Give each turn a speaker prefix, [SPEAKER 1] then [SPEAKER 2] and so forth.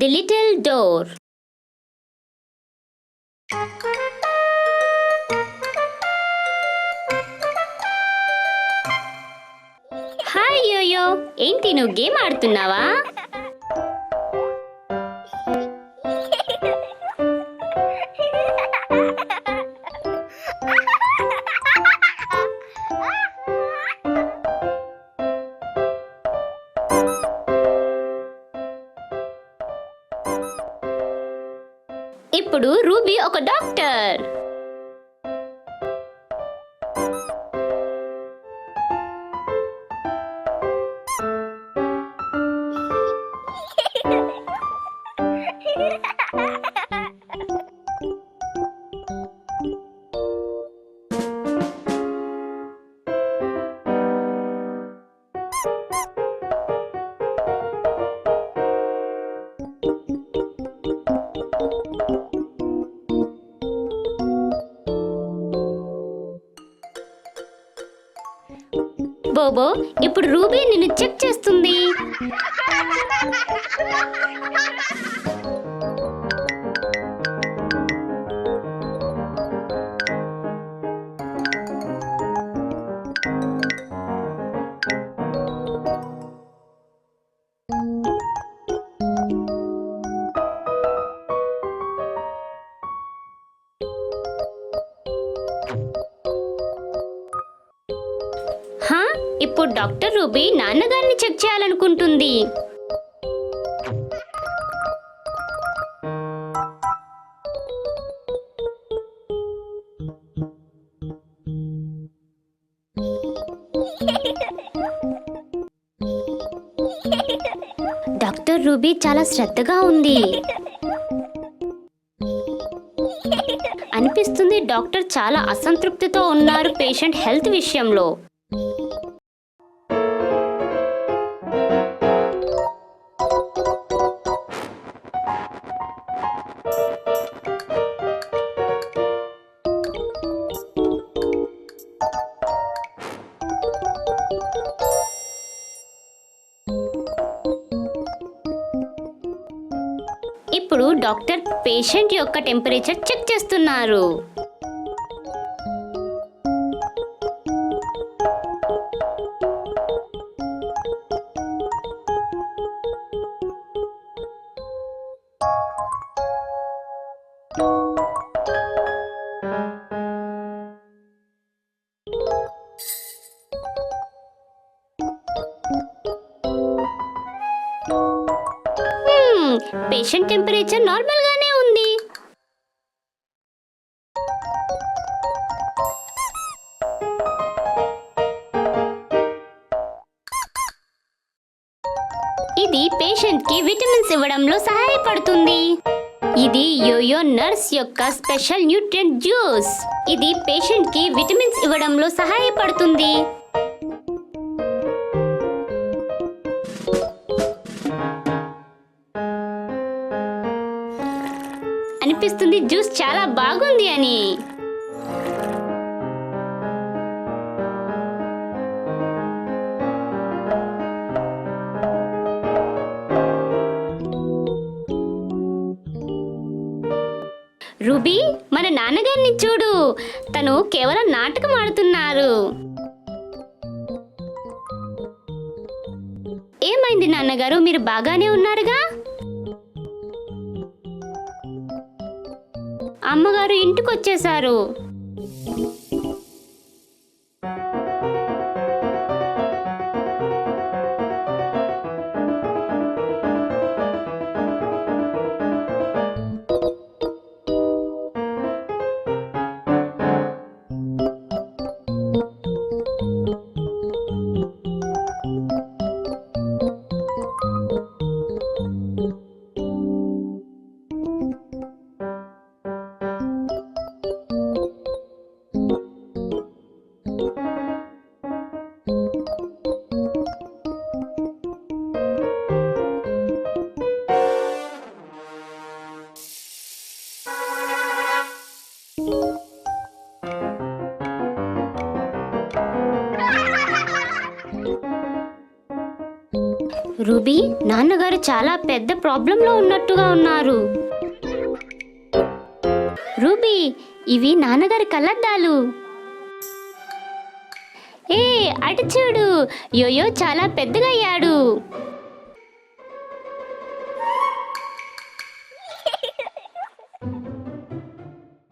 [SPEAKER 1] The Little Door. Hi యోయో, ఏంటి నువ్వు గేమ్ ఆడుతున్నావా? ఇప్పుడు రూబీ ఒక డాక్టర్. బోబో, ఇప్పుడు రూబీ నిన్ను చెక్ చేస్తుంది. ఇప్పుడు డాక్టర్ రూబీ నాన్నగారిని చెక్ చేయాలనుకుంటుంది. డాక్టర్ రూబీ చాలా శ్రద్ధగా ఉంది. అనిపిస్తుంది డాక్టర్ చాలా అసంతృప్తితో ఉన్నారు పేషెంట్ హెల్త్ విషయంలో. ఇప్పుడు డాక్టర్ పేషెంట్ యొక్క టెంపరేచర్ చెక్ చేస్తున్నారు. పేషెంట్ టెంపరేచర్ నార్మల్ గానే ఉంది. ఇది పేషెంట్ కి విటమిన్స్ ఇవ్వడంలో సహాయపడుతుంది. ఇది యోయో నర్స్ యొక్క స్పెషల్ న్యూట్రియంట్ జ్యూస్. ఇది పేషెంట్ కి విటమిన్స్ ఇవ్వడంలో సహాయపడుతుంది. అనిపిస్తుంది జ్యూస్ చాలా బాగుంది అని. రూబీ, మన నాన్నగారిని చూడు, తను కేవలం నాటకం ఆడుతున్నారు. ఏమైంది నాన్నగారు, మీరు బాగానే ఉన్నారుగా? అమ్మగారు ఇంటికొచ్చేశారు. రూబీ, నాన్నగారు చాలా పెద్ద ప్రాబ్లంలో ఉన్నట్టుగా ఉన్నారు. రూబీ, ఇవి నాన్నగారి కళ్ళద్దాలు. ఏ అటు చూడు, యోయో చాలా పెద్దగా అయ్యాడు.